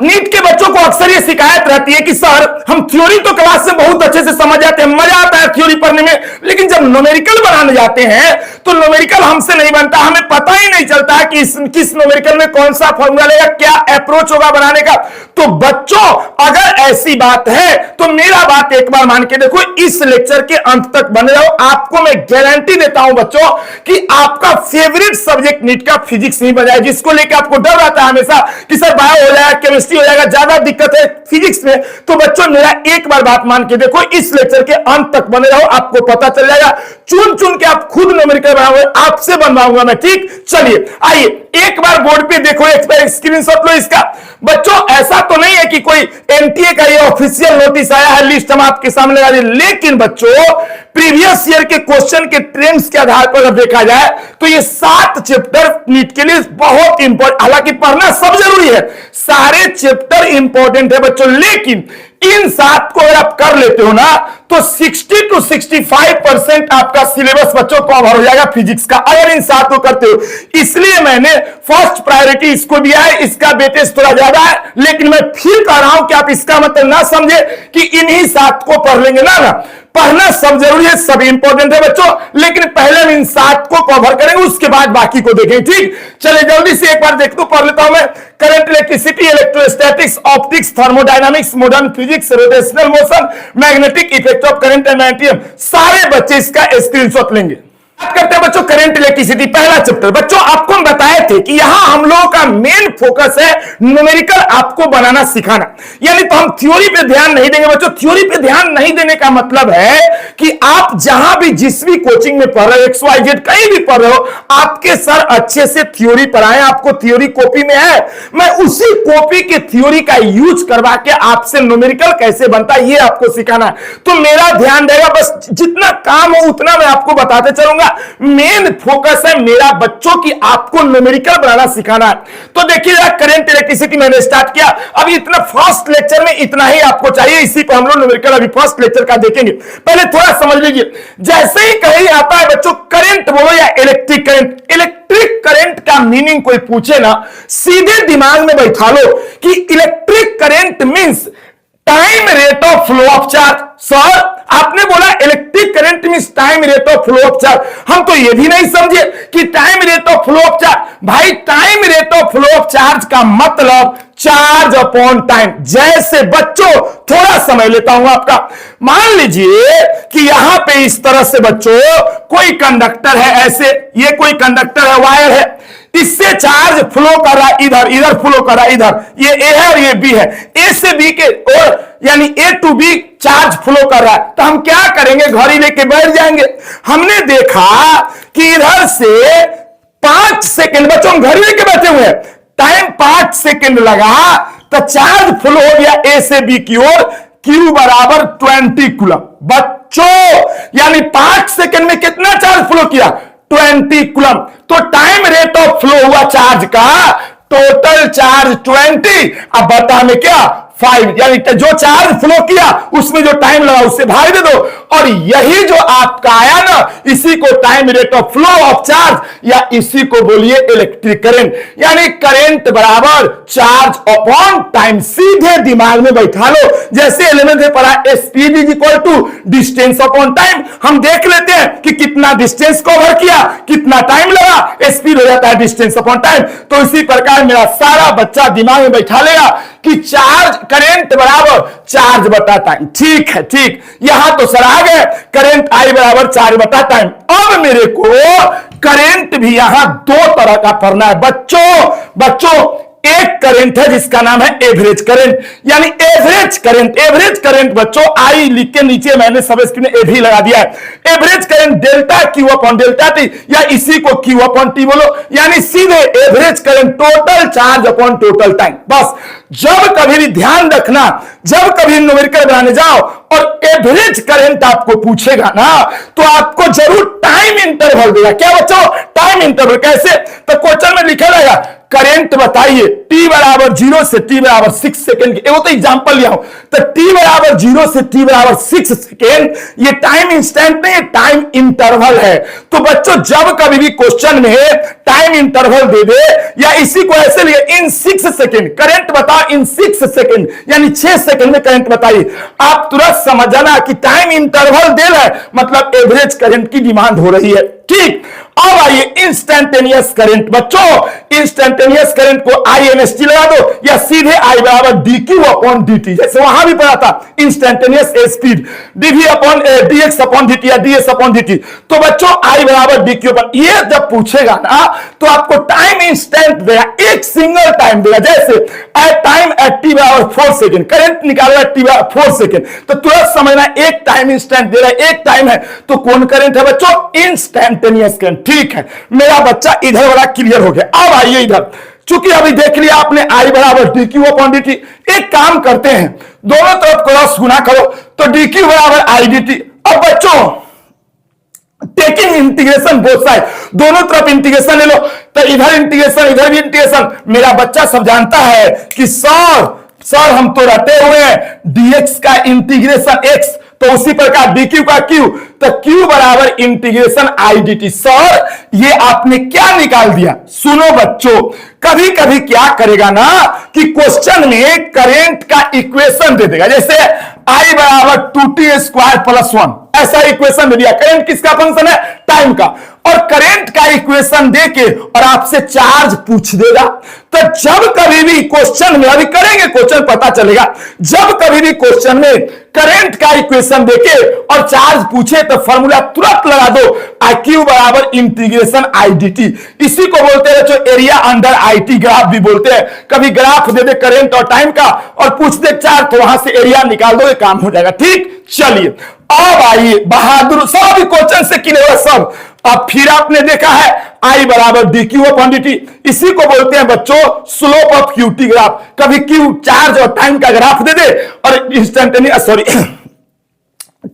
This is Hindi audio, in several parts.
नीट के बच्चों को अक्सर ये शिकायत रहती है कि सर हम थ्योरी तो क्लास में बहुत अच्छे से समझ जाते हैं, मजा आता है थ्योरी पढ़ने में, लेकिन जब न्यूमेरिकल बनाने जाते हैं तो न्यूमेरिकल हमसे नहीं बनता, हमें पता ही नहीं चलता कि किस न्यूमेरिकल में कौन सा फॉर्मूला लेगा, क्या अप्रोच होगा बनाने का। तो बच्चों अगर ऐसी बात है तो मेरा बात एक बार मान के देखो, इस लेक्चर के अंत तक बने रहो। आपको मैं गारंटी देता हूं बच्चों कि आपका फेवरेट सब्जेक्ट नीट का फिजिक्स नहीं बन जाएगा, जिसको लेकर आपको डर रहता है हमेशा कि सर बायो हो जाएगा, केमिस्ट्री हो जाएगा, ज्यादा दिक्कत है फिजिक्स में। तो बच्चों मेरा एक बार बात मान के देखो, इस लेक्चर के अंत तक बने रहो, आपको पता चल जाएगा। चुन चुन के आप खुद न्यूमेरिकल बनाओगे, आपसे बनवाऊंगा मैं, ठीक। चलिए आइए एक बार बोर्ड पे देखो, एक बार स्क्रीनशॉट लो इसका। बच्चों ऐसा तो नहीं है कि कोई एनटीए का ये ऑफिशियल नोटिस आया है, लिस्ट हम आपके सामने लगा दी, लेकिन बच्चों प्रीवियस ईयर के क्वेश्चन के ट्रेंड्स के आधार पर अगर देखा जाए तो ये 7 चैप्टर नीट के लिए बहुत इंपॉर्टेंट, हालांकि पढ़ना सब जरूरी है, सारे चैप्टर इंपॉर्टेंट है बच्चों, लेकिन इन 7 को अगर आप कर लेते हो ना तो 60 to 65% आपका सिलेबस बच्चों कवर हो जाएगा फिजिक्स का, अगर इन 7 को करते हो। इसलिए मैंने फर्स्ट प्रायोरिटी इसको दिया है, इसका वेटेज थोड़ा ज्यादा है, लेकिन मैं फिर कह रहा हूं कि आप इसका मतलब ना समझे कि इन्हीं 7 को पढ़ लेंगे, ना पढ़ना सब जरूरी है, सब इंपॉर्टेंट है बच्चों, लेकिन पहले हम इन 7 को कवर करेंगे, उसके बाद बाकी को देखेंगे, ठीक। चलिए जल्दी से एक बार देख दो, पढ़ लेता हूं मैं। Current, electricity, electrostatics, optics, thermodynamics, modern physics, rotational motion, magnetic effect of current and magnetism, सारे बच्चे इसका स्क्रीनशॉट लेंगे। बात करते हैं बच्चों करंट इलेक्ट्रिसिटी, पहला चैप्टर। बच्चों आपको हम बताए थे कि यहां हम लोगों का मेन फोकस है न्यूमेरिकल आपको बनाना सिखाना, यानी तो हम थ्योरी पे ध्यान नहीं देंगे बच्चों। थ्योरी पे ध्यान नहीं देने का मतलब है कि आप जहां भी जिस भी कोचिंग में पढ़ रहे हो, XYZ कहीं भी पढ़ रहे हो, आपके सर अच्छे से थ्योरी पढ़ाएं, आपको थ्योरी कॉपी में है, मैं उसी कॉपी के थ्योरी का यूज करवा के आपसे न्यूमेरिकल कैसे बनता है ये आपको सिखाना है। तो मेरा ध्यान रहेगा, बस जितना काम हो उतना मैं आपको बताते चलूंगा। मेन फोकस है मेरा बच्चों की आपको न्यूमेरिकल बनाना सिखाना है। तो देखिए करंट इलेक्ट्रिसिटी मैंने स्टार्ट किया, अभी इतना फर्स्ट लेक्चर में इतना ही आपको चाहिए, इसी पर हम लोग न्यूमेरिकल अभी फर्स्ट लेक्चर का देखेंगे। पहले थोड़ा समझ लीजिए, जैसे ही कहीं आता है बच्चों करंट बोलो या इलेक्ट्रिक करंट, इलेक्ट्रिक करंट का मीनिंग कोई पूछे ना, सीधे दिमाग में बैठा लो कि electric current means time rate of flow of charge. Sir आपने बोला electric current means time rate of flow of charge, हम तो ये भी नहीं समझे कि time rate of flow of charge. भाई time rate of flow of charge का मतलब चार्ज अपॉन टाइम। जैसे बच्चों थोड़ा समय लेता हूं आपका, मान लीजिए कि यहां पे इस तरह से बच्चों कोई कंडक्टर है, ऐसे ये कोई कंडक्टर है, वायर है, इससे चार्ज फ्लो कर रहा है, इधर इधर फ्लो कर रहा है, इधर ये ए है और ये बी है, ए से बी के और यानी ए टू बी चार्ज फ्लो कर रहा है। तो हम क्या करेंगे, घड़ी लेके बैठ जाएंगे। हमने देखा कि इधर से 5 सेकंड, बच्चों हम घड़ी लेके बैठे हुए हैं, टाइम 5 सेकंड लगा तो चार्ज फ्लो हो गया ए से बी की ओर, Q बराबर 20 कूलम। बच्चों यानी 5 सेकंड में कितना चार्ज फ्लो किया, 20 कूलम। तो टाइम रेट ऑफ फ्लो हुआ चार्ज का, टोटल चार्ज 20, अब बता में क्या 5, यानी जो चार्ज फ्लो किया उसमें जो टाइम लगा उससे भाग दे दो, और यही जो आपका आया ना इसी को time rate of flow of charge या इसी को बोलिए इलेक्ट्रिक करंट, यानी करंट बराबर चार्ज अपॉन टाइम। सीधे दिमाग में बैठा लो, जैसे 11th में पढ़ा speed is equal to distance upon time. हम देख लेते हैं कि कितना डिस्टेंस कवर किया, कितना टाइम लगा, स्पीड हो जाता है डिस्टेंस अपॉन टाइम। तो इसी प्रकार मेरा सारा बच्चा दिमाग में बैठा लेगा कि चार्ज करंट बराबर चार्ज बटा टाइम। ठीक है, ठीक, यहां तो सर आ गए, करंट आई बराबर चार्ज बटा टाइम। अब मेरे को करंट भी यहां 2 तरह का पढ़ना है बच्चों एक करंट है जिसका नाम है एवरेज करंट, यानी एवरेज करंट। एवरेज करंट बच्चों आई लिख के नीचे मैंने सब स्क्रीन में एवी लगा दिया है। Average current delta Q upon delta T, या इसी को क्यू अपॉन टी बोलो, यानी सीधे average current total charge upon total time. बस जब कभी भी ध्यान रखना, जब कभी न्यूमेरिकल बनाने जाओ और एवरेज करंट आपको पूछेगा ना तो आपको जरूर टाइम इंटरवल देगा। क्या बच्चों, टाइम इंटरवल कैसे, तो क्वेश्चन में लिखा रहेगा करंट बताइए t बराबर 0 से t बराबर 6 सेकेंड की, वो तो एग्जांपल लिया हूं। तो t बराबर 0 से t बराबर 6 सेकेंड, ये टाइम इंस्टेंट नहीं, टाइम इंटरवल है। तो बच्चों जब कभी भी क्वेश्चन में टाइम इंटरवल दे दे या इसी को ऐसे लिए इन 6 सेकेंड करंट बताओ, इन 6 सेकेंड यानी 6 सेकेंड में करंट बताइए, आप तुरंत समझ जाना कि टाइम इंटरवल दे रहा है, मतलब एवरेज करंट की डिमांड हो रही है। ठीक, अब आइए इंस्टेंटेनियस करंट। बच्चों इंस्टेंटेनियस करंट को INST लगा दो या सीधे I बराबर dq अपॉन dt, जैसे वहां भी पढ़ा था instantaneous speed dv upon dx upon dt या ds अपॉन dt। तो बच्चों I बराबर dq अपॉन, ये जब पूछेगा ना तो आपको टाइम इंस्टेंट देगा, एक सिंगल टाइम देगा, जैसे एट टाइम एट t बराबर 4 सेकेंड, करंट निकालो एट t बराबर 4 सेकेंड, तो तुरंत समझना एक टाइम इंस्टेंट दे रहा है, एक टाइम है, तो कौन करंट है बच्चों? Instantaneous current. ठीक है, मेरा बच्चा इधर वाला क्लियर हो गया। अब आइए इधर, चूंकि अभी देख लिया आपने I बराबर dq अपॉन dt, एक काम करते हैं दोनों तरफ क्रॉस गुना करो तो dq बराबर I dt। अब बच्चों टेकिंग इंटीग्रेशन बोथ साइड, दोनों तरफ इंटीग्रेशन ले लो, तो इधर इंटीग्रेशन इधर भी इंटीग्रेशन। मेरा बच्चा सब जानता है कि सर हम तो रटे हुए हैं dx का इंटीग्रेशन x, तो उसी प्रकार dq का q, तो q बराबर इंटीग्रेशन I dt। सर ये आपने क्या निकाल दिया? सुनो बच्चों, कभी कभी क्या करेगा ना कि क्वेश्चन में करंट का इक्वेशन दे देगा, जैसे I बराबर 2t स्क्वायर प्लस 1, ऐसा इक्वेशन दे दिया। करंट किसका फंक्शन है? टाइम का। और करंट का इक्वेशन देके और आपसे चार्ज पूछ देगा। तो जब कभी भी क्वेश्चन में, अभी करेंगे क्वेश्चन पता चलेगा, जब कभी भी क्वेश्चन में करंट का इक्वेशन देके और चार्ज पूछे तो फॉर्मूला तुरंत लगा दो, IQ बराबर इंटीग्रेशन I dt। इसी को बोलते हैं जो एरिया अंडर IT ग्राफ भी बोलते हैं। कभी ग्राफ दे दे करंट और टाइम का और पूछ दे चार्ज, तो वहां से एरिया निकाल दो, ये काम हो जाएगा। ठीक, चलिए अब आइए बहादुर, सब क्वेश्चन से क्लियर है सब। अब फिर आपने देखा है I बराबर dq अपॉन dt, इसी को बोलते हैं बच्चों स्लोप ऑफ QT ग्राफ। कभी Q चार्ज और टाइम का ग्राफ दे दे और इंस्टेंटेनियस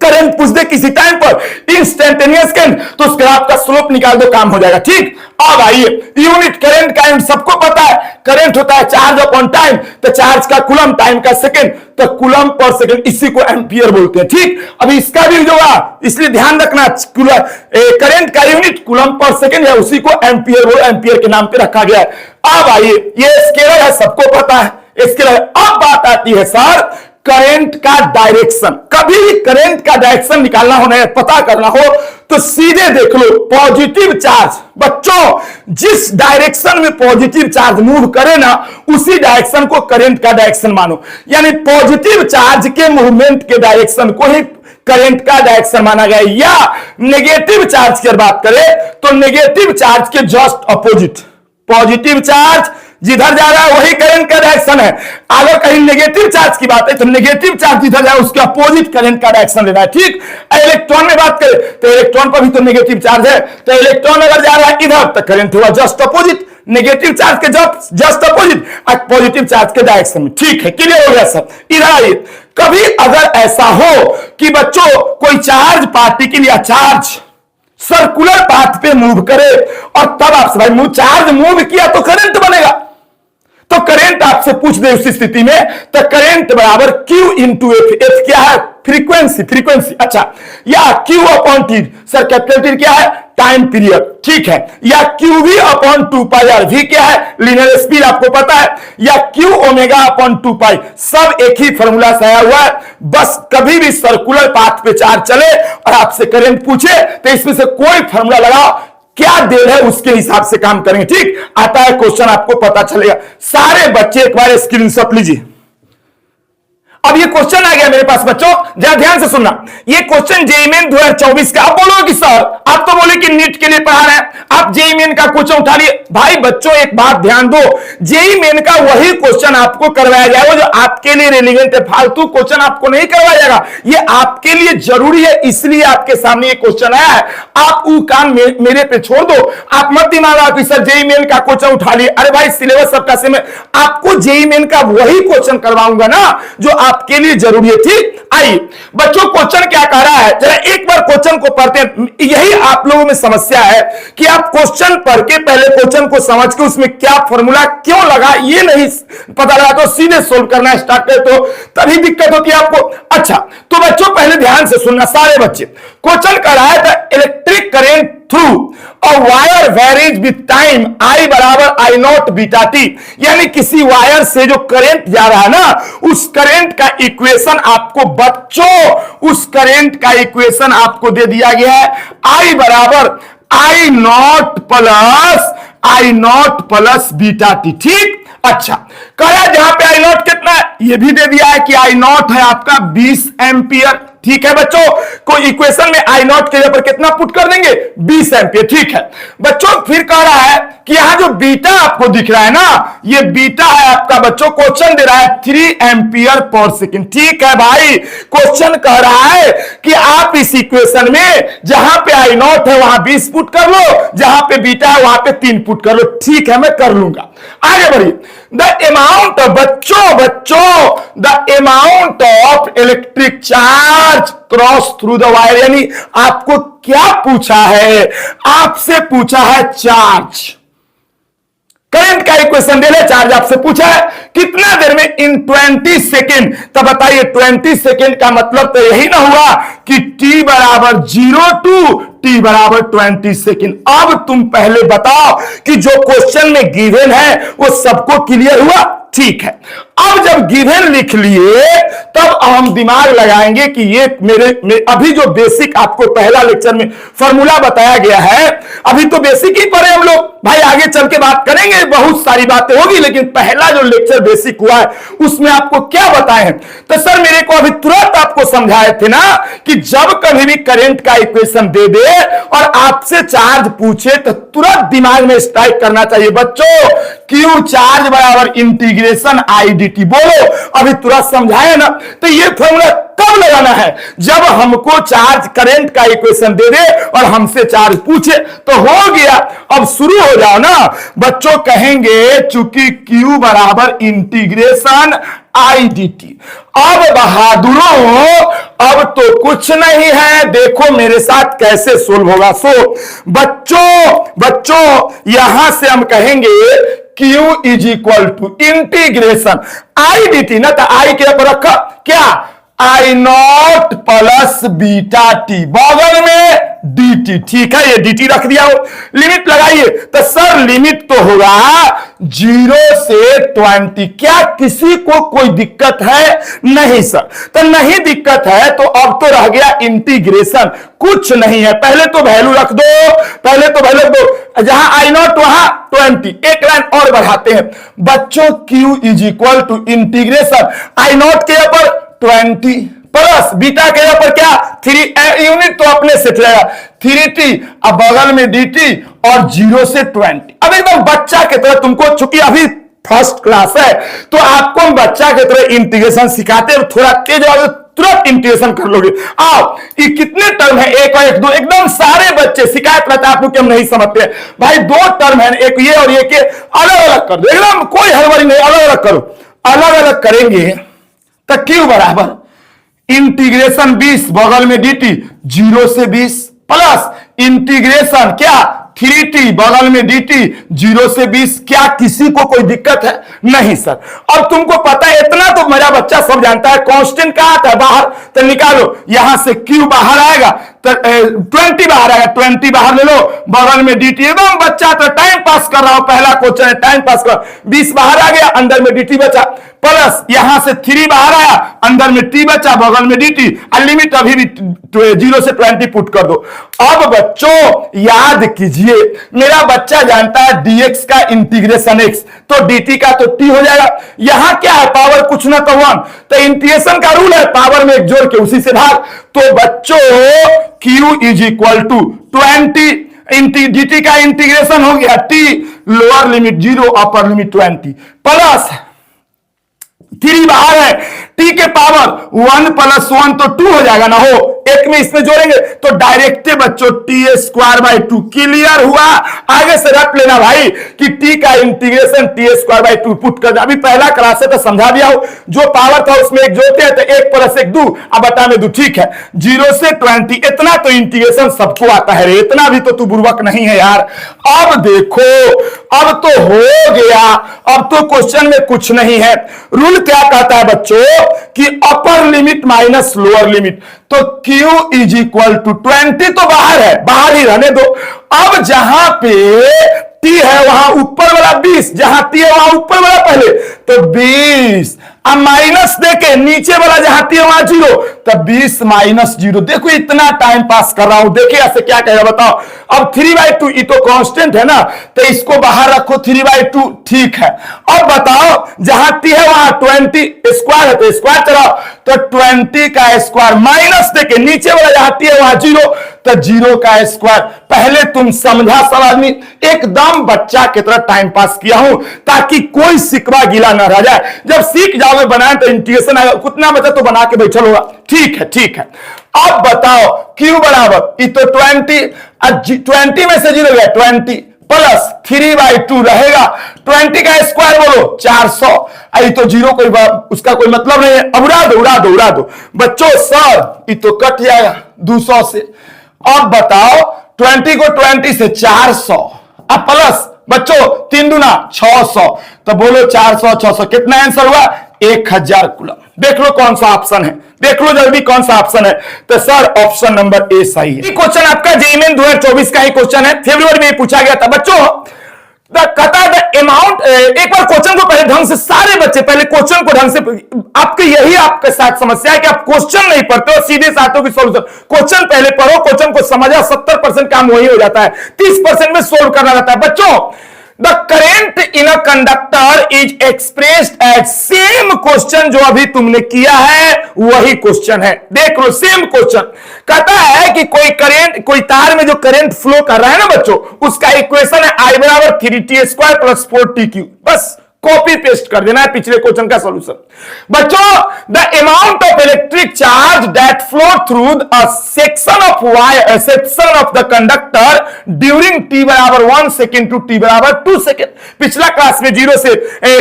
करंट पूछ दे किसी टाइम पर इंस्टेंटेनियस करंट, तो उस ग्राफ का स्लोप निकाल दो, काम हो जाएगा। ठीक, अब आइए यूनिट करंट का यूनिट सबको पता है, करंट होता है चार्ज अपॉन टाइम, तो चार्ज का कूलम, टाइम का सेकंड, तो कूलम पर सेकंड, इसी को एम्पियर बोलते हैं। ठीक, अभी इसका भी जो है इसलिए ध्यान रखना, करंट का यूनिट कूलम पर सेकंड है, उसी को एम्पियर के नाम पे रखा गया है। अब आइए ये स्केलर है, सबको पता है स्केलर। अब बात आती है सर करंट का डायरेक्शन। कभी भी करंट का डायरेक्शन निकालना हो, नहीं पता करना हो, तो सीधे देख लो पॉजिटिव चार्ज। बच्चों जिस डायरेक्शन में पॉजिटिव चार्ज मूव करे ना, उसी डायरेक्शन को करंट का डायरेक्शन मानो, यानी पॉजिटिव चार्ज के मूवमेंट के डायरेक्शन को ही करंट का डायरेक्शन माना गया। या नेगेटिव चार्ज की बात करें तो नेगेटिव चार्ज के जस्ट अपोजिट, पॉजिटिव चार्ज जिधर जा रहा है वही करंट का डायरेक्शन है। अगर कहीं नेगेटिव चार्ज की बात है तो नेगेटिव चार्ज जिधर जाए उसके अपोजिट करंट का डायरेक्शन लेना है। ठीक, इलेक्ट्रॉन में बात करें तो इलेक्ट्रॉन पर भी तो नेगेटिव चार्ज है, तो इलेक्ट्रॉन अगर जा रहा है इधर तो करंट हुआ जस्ट अपोजिट, नेगेटिव चार्ज के जस्ट अपोजिट पॉजिटिव चार्ज के डायरेक्शन में। ठीक है, क्लियर हो गया सब। इधर आइए, कभी अगर ऐसा हो कि बच्चों कोई चार्ज पार्टिकल या चार्ज सर्कुलर पाथ पे मूव करे और तब आपसे भाई चार्ज मूव किया तो करंट बनेगा, तो करंट आपसे पूछ दे उस स्थिति में, तो करंट बराबर Q इंटू एफ। एफ क्या है? फ्रीक्वेंसी। अच्छा, या Q upon T, sir capital T क्या है? Time period. ठीक है, या QV अपॉन 2πr, V क्या है? लीनियर स्पीड, आपको पता है, या Q ओमेगा अपॉन 2π, सब एक ही फॉर्मूला से आया हुआ है। बस कभी भी सर्कुलर पाथ पे चार्ज चले और आपसे करंट पूछे तो इसमें से कोई फॉर्मूला लगाओ, क्या देर है उसके हिसाब से काम करेंगे। ठीक, आता है क्वेश्चन, आपको पता चलेगा। सारे बच्चे एक बार स्क्रीनशॉट लीजिए। अब ये क्वेश्चन आ गया मेरे पास बच्चों, जरा ध्यान से सुनना। ये क्वेश्चन जेईई मेन 2024 का। आप बोलो कि सर आप तो बोले कि नीट के लिए पढ़ा रहे हैं, आप जेईई मेन का क्वेश्चन उठा लिए। भाई बच्चों एक बात ध्यान दो, जेईई मेन का वही क्वेश्चन आपको करवाया जाएगा जो आपके लिए रेलिवेंट है, फालतू क्वेश्चन आपको नहीं करवाया जाएगा। ये आपके लिए जरूरी है, इसलिए आपके सामने ये क्वेश्चन आया है। आप वो काम मेरे पे छोड़ दो, आप मत दिमाग लगाओ कि सर जेईई मेन का क्वेश्चन उठा लिए। अरे भाई सिलेबस सबका सेम है, आपको जेईई मेन का वही क्वेश्चन करवाऊंगा ना जो आपके लिए जरूरी है। ठीक, आइए बच्चों, क्वेश्चन क्या कह रहा है, जरा एक बार क्वेश्चन को पढ़ते हैं। यही आप लोगों में समस्या है कि आप क्वेश्चन पढ़ के पहले क्वेश्चन को समझ के उसमें क्या फॉर्मूला क्यों लगा ये नहीं पता लगा, तो सीधे सोल्व करना स्टार्ट करे तो तभी दिक्कत होती है आपको। अच्छा, तो बच्चों पहले ध्यान से सुनना सारे बच्चे। क्वेश्चन कह रहा है the electric current through a wire varies with time I बराबर I नॉट बीटा टी, यानी किसी वायर से जो करंट जा रहा है ना, उस करंट का इक्वेशन आपको बच्चों, उस करंट का इक्वेशन आपको दे दिया गया है I बराबर I not plus beta T. ठीक, अच्छा, कहा जहां पे I नॉट कितना है ये भी दे दिया है कि I नॉट है आपका 20 एम्पियर। ठीक है बच्चों, को इक्वेशन में I नॉट के ऊपर कितना पुट कर देंगे, 20 एम्पियर। ठीक है बच्चों, फिर कह रहा है कि यहां जो बीटा आपको दिख रहा है ना, ये बीटा है आपका बच्चों, क्वेश्चन दे रहा है 3 एम्पियर पर सेकेंड। ठीक है भाई, क्वेश्चन कह रहा है कि आप इस इक्वेशन में जहां पे I नॉट है वहां 20 पुट कर लो, जहां पे बीटा है वहां पे 3 पुट कर लो। ठीक है, मैं कर लूंगा। आगे बढ़िए, the amount the amount of electric charge cross through the wire, यानी आपको क्या पूछा है, आपसे पूछा है चार्ज, करंट का इक्वेशन दे ले, चार्ज आपसे पूछा है कितना देर में, इन 20 सेकेंड। तो बताइए 20 सेकेंड का मतलब तो यही ना हुआ कि t बराबर 0 टू t बराबर 20 सेकेंड। अब तुम पहले बताओ कि जो क्वेश्चन में गिवन है वो सबको क्लियर हुआ। ठीक है, अब जब गिवन लिख लिए तब हम दिमाग लगाएंगे कि ये मेरे अभी जो बेसिक आपको पहला लेक्चर में फॉर्मूला बताया गया है, अभी तो बेसिक ही पढ़े हम लोग भाई, आगे चल के बात करेंगे, बहुत सारी बातें होगी, लेकिन पहला जो लेक्चर बेसिक हुआ है उसमें आपको क्या बताए हैं। तो सर मेरे को अभी तुरंत आपको समझाए थे ना कि जब कभी भी करंट का इक्वेशन दे दे और आपसे चार्ज पूछे तो तुरंत दिमाग में स्ट्राइक करना चाहिए बच्चों, क्यू चार्ज बराबर इंटीग्रेशन I dt। बोलो, अभी तुरंत समझाया ना। तो ये फॉर्मूला कब लगाना है, जब हमको चार्ज करंट का इक्वेशन दे दे और हमसे चार्ज पूछे तो हो गया। अब शुरू हो जाओ ना बच्चों, कहेंगे चूंकि Q बराबर इंटीग्रेशन I dt। अब बहादुरों, अब तो कुछ नहीं है, देखो मेरे साथ कैसे सोल्व होगा। सो बच्चों यहां से हम कहेंगे Q is equal to integration I dt ना, तो I के ऊपर रखा क्या, I not plus beta T, बगल में dt। ठीक है, ये dt रख दिया हो, लिमिट लगाइए। तो सर लिमिट तो होगा 0 से 20। क्या किसी को कोई दिक्कत है? नहीं सर, तो नहीं दिक्कत है तो अब तो रह गया इंटीग्रेशन, कुछ नहीं है। पहले तो वैल्यू रख दो, जहां I नॉट वहां 20। एक लाइन और बढ़ाते हैं बच्चों, Q is equal to integration I nought के ऊपर 20 प्लस बीटा के ऊपर क्या 3 यूनिट तो अपने से चलेगा 3t, अब बगल में dt और 0 से 20। अब एकदम बच्चा की तरह, तुमको चूंकि अभी फर्स्ट क्लास है तो आपको हम बच्चा की तरह इंटीग्रेशन सिखाते हैं, थोड़ा तेज आवाज तुरंत इंटीग्रेशन कर लोगे। आओ, ये कितने टर्म है, 1 और 1 2, एकदम सारे बच्चे शिकायत रहता है आपको कि हम नहीं समझते हैं भाई। 2 टर्म है, एक ये और ये के अलग अलग कर दो, एकदम कोई हड़बड़ी नहीं, अलग अलग करो। अलग अलग करेंगे तो Q बराबर इंटीग्रेशन 20 बगल में dt 0 से 20 प्लस इंटीग्रेशन क्या 3t बगल में dt 0 से 20। क्या किसी को कोई दिक्कत है? नहीं सर। और तुमको पता है, इतना तो मेरा बच्चा सब जानता है, कांस्टेंट कहां आता है बाहर, तो निकालो, यहां से Q बाहर आएगा तो 20 बाहर आएगा, 20 बाहर ले लो, बगल में dt। एकदम बच्चा तो टाइम पास कर रहा हो, पहला क्वेश्चन है टाइम पास कर। 20 बाहर आ गया, अंदर में dt बचा, प्लस यहां से 3 बाहर आया, अंदर में t बचा, बगल में dt, लिमिट अभी भी 0 से 20 पुट कर दो। अब बच्चों याद कीजिए, मेरा बच्चा जानता है dx का इंटीग्रेशन x, तो dt का तो t हो जाएगा। यहां क्या है, पावर कुछ ना तो 1, तो इंटीग्रेशन का रूल है पावर में 1 जोड़ के उसी से भाग। तो बच्चों q is equal to 20, dt का इंटीग्रेशन हो गया t, lower limit 0 upper limit 20, plus 3 बाहर है, t के पावर 1 प्लस 1 तो 2 हो जाएगा ना, हो एक में इसमें जोड़ेंगे तो डायरेक्ट बच्चों T square by two. Clear हुआ? आगे से रख लेना भाई कि टी का integration T square by two put कर। अभी पहला क्लास है तो समझा दिया हो, जो पावर था उसमें एक जोड़ते हैं तो एक प्लस एक दो, अब बता में दो। ठीक है, 0 से 20 इतना तो इंटीग्रेशन सबको आता है रे, इतना भी तो तू बुर्बक नहीं है यार। अब देखो, अब तो हो गया, अब तो क्वेश्चन में कुछ नहीं है। रूल क्या कहता है बच्चों कि upper limit minus lower limit, तो Q इज इक्वल टू 20 तो बाहर है, बाहर ही रहने दो। अब जहां पे T है वहां ऊपर वाला 20, जहां T है वहां ऊपर वाला पहले तो 20, अब माइनस देके नीचे वाला जहां T है वहां 0, तब 20 माइनस 0। देखो इतना टाइम पास कर रहा हूं, देखिए ऐसे क्या कहेगा बताओ। अब 3/2 ये तो कांस्टेंट है ना, तो इसको बाहर रखो 3/2, ठीक है। अब बताओ जहां T है वहां 20 स्क्वायर है तो स्क्वायर चलाओ, तो 20 का स्क्वायर माइनस देके नीचे वाला जहां T है वहां 0, तो 0 का स्क्वायर। पहले तुम समझा सब आदमी, एकदम बच्चा की तरह टाइम पास किया हूं ताकि कोई सिकवा गिला ना रह जाए। जब सीख जाओगे बनाए तो इंटीग्रेशन आएगा, कितना बचा तो बना के बैठल होगा। ठीक है, ठीक है। अब बताओ Q बराबर ये तो 20 में से 0 गया 20 प्लस 3/2 रहेगा, 20 का स्क्वायर बोलो 400, ये तो 0 कोई उसका कोई मतलब नहीं है। अब उड़ा दो उड़ा दो उड़ा दो बच्चों, सर ये तो कट जाएगा 200 से। अब बताओ 20 को 20 से 400, अब प्लस बच्चों 3 दूना 600, तो बोलो 400 600 कितना आंसर हुआ? 1000 कूलम। देख लो कौन सा ऑप्शन है, देख लो जल्दी कौन सा ऑप्शन है। तो सर ऑप्शन नंबर ए सही है। क्वेश्चन आपका जेईई मेन 2024 का ही क्वेश्चन है, फरवरी में पूछा गया था बच्चों। अमाउंट, एक बार क्वेश्चन को पहले ढंग से, सारे बच्चे पहले क्वेश्चन को ढंग से, आपके यही आपके साथ समस्या है कि आप क्वेश्चन नहीं पढ़ते हो, सीधे साथों की सॉल्यूशन। क्वेश्चन पहले पढ़ो, क्वेश्चन को समझा, 70% काम वही हो जाता है, 30% में सोल्व करना रहता है बच्चों। The current in a conductor is expressed as, same question जो अभी तुमने किया है वही क्वेश्चन है। देख लो सेम क्वेश्चन कहता है कि कोई करंट, कोई तार में जो करंट फ्लो कर रहा है ना बच्चों, उसका इक्वेशन है I बराबर 3t² प्लस 4tq। बस कॉपी पेस्ट कर देना है पिछले क्वेश्चन का सॉल्यूशन। बच्चों the amount of electric charge that flow through a section of wire, section of the conductor during t बराबर 1 सेकेंड टू t बराबर 2 सेकेंड। पिछला क्लास में 0 से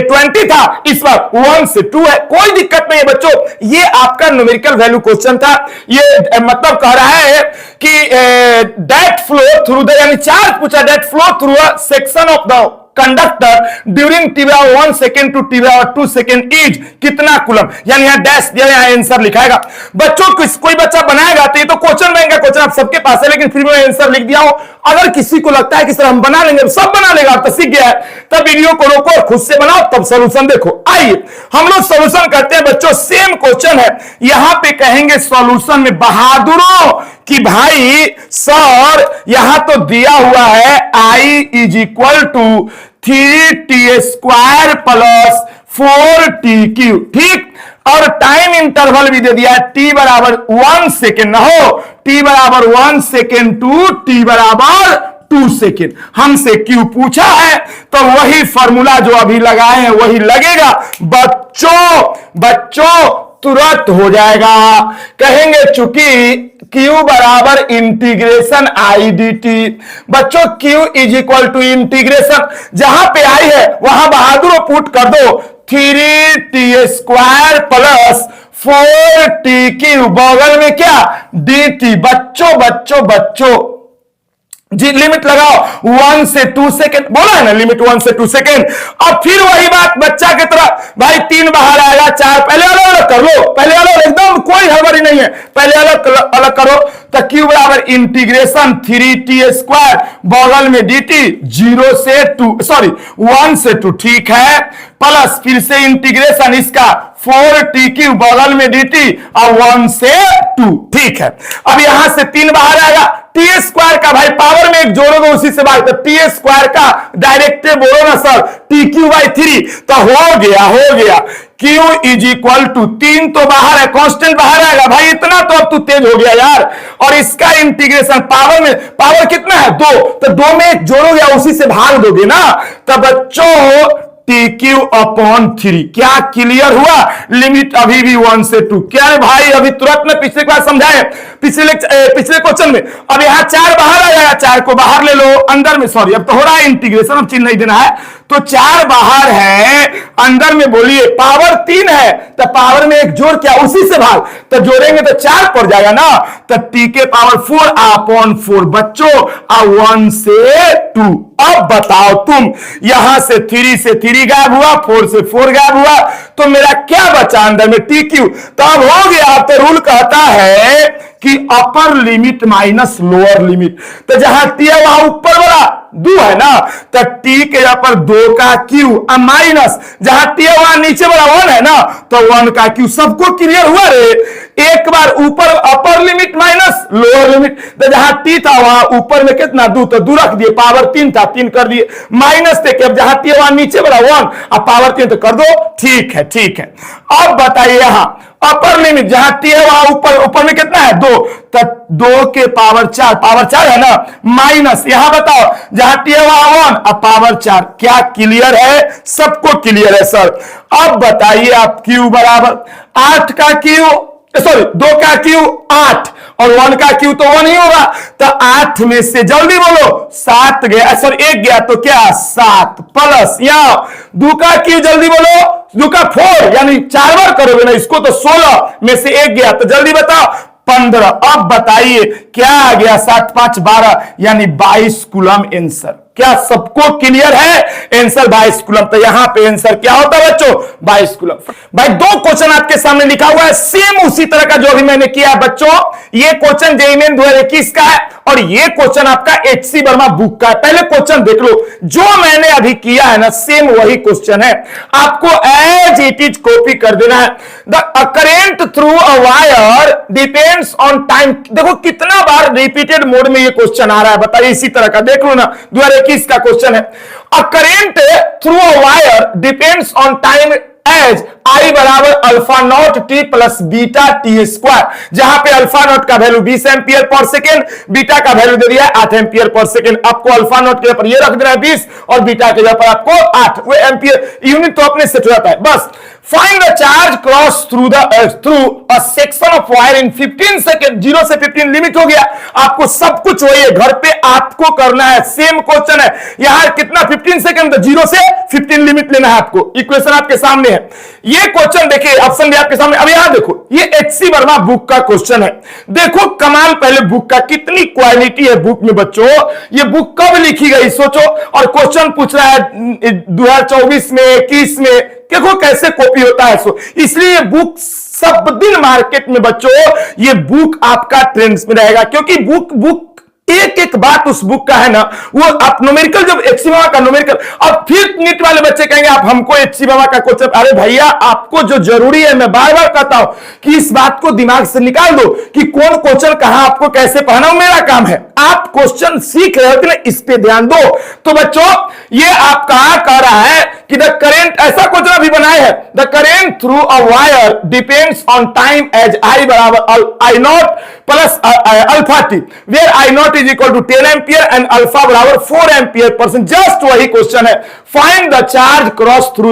20 था, इस बार 1 से 2 है, कोई दिक्कत नहीं है बच्चों। ये आपका न्यूमेरिकल वैल्यू क्वेश्चन था। ये मतलब कह रहा है कि दैट फ्लो थ्रू द, यानी चार्ज पूछा, that flow through a section of the conductor during t बराबर 1 सेकेंड टू t बराबर 2 सेकेंड इज कितना कूलम, यानी यहां डैश दिया, यहां आंसर लिखाएगा। बच्चों कोई बच्चा बनाएगा तो ये तो क्वेश्चन बैंक का क्वेश्चन आप सबके पास है, लेकिन फिर भी आंसर लिख दिया हो। अगर किसी को लगता है कि सर हम बना लेंगे, सब बना लेगा, तो सीख गया है, तब वीडियो को रोको और खुद से बनाओ, तब सॉल्यूशन देखो। आइए हम लोग सॉल्यूशन करते हैं बच्चों। सेम क्वेश्चन है, यहां पे कहेंगे सॉल्यूशन में बहादुरों कि भाई सर यहां तो दिया हुआ है I is equal to 3t² plus 4tq, ठीक, और टाइम इंटरवल भी दे दिया है t बराबर 1 सेकेंड, ना हो t बराबर 1 सेकेंड टू t बराबर 2 सेकेंड। हमसे क्यों पूछा है तो वही फॉर्मूला जो अभी लगाए हैं वही लगेगा बच्चों, तुरंत हो जाएगा। कहेंगे चूंकि Q बराबर इंटीग्रेशन I dt, बच्चों Q is equal to integration, जहां पे I है वहां बहादुर पुट कर दो 3t² प्लस 4tq, बगल में क्या dt। बच्चों जी लिमिट लगाओ 1 से 2 सेकेंड, बोला है ना लिमिट 1 से 2 सेकेंड। अब फिर वही बात बच्चा की तरह, भाई 3 बाहर आएगा, 4, पहले अलग अलग कर लो, पहले अलग, एकदम कोई हड़बड़ी नहीं है, पहले अलग अलग करो। तो Q बराबर इंटीग्रेशन 3t² बगल में dt 0 से 2, सॉरी 1 से 2, ठीक है, प्लस फिर से इंटीग्रेशन इसका 4tq बगल में dt और 1 से 2, ठीक है। अब यहां से 3 बाहर आएगा, t² का भाई पावर में एक जोड़ोगे उसी से बात, तो t² का डायरेक्ट बोलो ना सर tq/3, तो हो गया Q इज इक्वल टू 3 तो बाहर है, कांस्टेंट बाहर आएगा, भाई इतना तो अब तू तेज हो गया यार। और इसका इंटीग्रेशन पावर में, पावर कितना है 2, तो 2 में एक जोड़ोगे उसी से भाग दोगे ना, तो बच्चों टी क्यू अपॉन 3। क्या क्लियर हुआ? लिमिट अभी भी 1 से 2। क्या है भाई? अभी तुरंत में पिछले क्लास समझाए, पिछले क्वेश्चन में। अब यहां 4 बाहर आ जाएगा, 4 को बाहर ले लो, अंदर में सॉरी अब तो हो रहा है इंटीग्रेशन, अब चिन्ह नहीं देना है। तो 4 बाहर है, अंदर में बोलिए पावर 3 है, तो पावर में एक जोड़ क्या, उसी से भाग, तो जोड़ेंगे तो 4 पड़ जाएगा ना। तो टी के पावर 4 अपॉन 4 बच्चों 1 से 2। अब बताओ तुम, यहां से 3 से 3 गायब हुआ, 4 से 4 गायब हुआ, तो मेरा क्या बचा अंदर में? T Q. तो अब हो गया, तो रूल कहता है कि upper limit minus lower limit. तो जहां टी है वहां ऊपर वाला 2 है ना, तो टी के यहां पर 2 का क्यू माइनस जहां टी है वहां नीचे वाला 1 है ना, तो 1 का क्यू। सबको क्लियर हुआ रे? एक बार ऊपर upper limit minus lower limit, तो जहां टी था वहां ऊपर में कितना 2, तो 2 रख दिए, पावर 3 था 3 कर दिए, माइनस थे कि अब जहां टी है वहां नीचे वाला 1, अब पावर 3 तो कर दो। ठीक है, ठीक है। अब बताइए यहां अपर लिमिट जहां टी है वहां ऊपर में कितना है 2, तो 2 के पावर 4 है ना, माइनस यहां बताओ जहां टी है वहां 1, अब पावर 4। क्या क्लियर है? सबको क्लियर है सर। अब बताइए आप क्यू बराबर 8 का क्यू, सॉरी 2 का क्यू 8 और 1 का क्यू तो 1 ही होगा, तो 8 में से जल्दी बोलो 7 गया, सॉरी 1 गया, तो क्या 7 प्लस यहां 2 का क्यू जल्दी बोलो, 2 का 4 यानी 4 बार करोगे ना इसको, तो 16 में से 1 गया, तो जल्दी बताओ 15। अब बताइए क्या आ गया? 7 5 12 यानी 22 कूलम आंसर। क्या सबको क्लियर है? Answer 22 coulomb. तो यहां पे आंसर क्या होता है बच्चों? 22 कूलम। भाई 2 क्वेश्चन आपके सामने लिखा हुआ है, सेम उसी तरह का जो अभी मैंने किया बच्चों। ये क्वेश्चन जेईई मेन 2021 का है और ये क्वेश्चन आपका एचसी वर्मा बुक का है। पहले क्वेश्चन देख लो, जो मैंने अभी किया है ना सेम वही क्वेश्चन है, आपको एज इट इज कॉपी कर देना है। The current through a wire depends on time. देखो कितना बार रिपीटेड मोड में ये क्वेश्चन आ रहा है, बताइए इसी तरह का देख लो ना, 2021 का क्वेश्चन है। A current through a wire depends on time as I बराबर alpha naught t plus beta t square, जहां पे अल्फा नॉट का value 20 ampere per second, beta का वैल्यू दे दिया है 8 एम्पियर पर सेकेंड। आपको अल्फा नॉट के ऊपर ये रख देना है 20 और बीटा के ऊपर आपको 8, वो एम्पियर यूनिट तो अपने सेट हो जाता है बस। Find the charge cross through a section of wire in 15 second. 0 से 15 लिमिट हो गया, आपको सब कुछ वही है, घर पे आपको करना है। सेम क्वेश्चन है, यहां कितना 15 सेकेंड, तो 0 से 15 लिमिट लेना है आपको। इक्वेशन आपके सामने है, ये क्वेश्चन देखिए, ऑप्शन भी आपके सामने। अब यहां देखो, ये एचसी वर्मा बुक का क्वेश्चन है। देखो कमाल, पहले बुक का कितनी क्वालिटी है बुक में बच्चों। ये बुक कब लिखी गई सोचो, और क्वेश्चन पूछ रहा है 2024 में 21 में। देखो कैसे कॉपी होता है। सो इसलिए बुक सब दिन मार्केट में बच्चों, ये बुक आपका ट्रेंड्स में रहेगा, क्योंकि बुक एक एक बात उस बुक का है ना, वो आप न्यूमेरिकल जब एचसी वर्मा का न्यूमेरिकल, अब फिर नीट वाले बच्चे कहेंगे आप हमको एचसी वर्मा का क्वेश्चन। अरे भैया आपको जो जरूरी है, मैं बार बार कहता हूं कि इस बात को दिमाग से निकाल दो कि कौन क्वेश्चन कहां आपको कैसे पढ़ना हो, मेरा काम है। आप क्वेश्चन सीख रहे हो कि नहीं, इस पे ध्यान दो। तो बच्चों ये आपका कह रहा है कि द करेंट, ऐसा क्वेश्चन अभी बनाए है, the current through a wire depends on time as I बराबर I naught plus alpha t, where I naught is equal to 10 ampere and alpha बराबर 4 एम्पियर परसेंट। जस्ट वही क्वेश्चन है। Find the charge cross through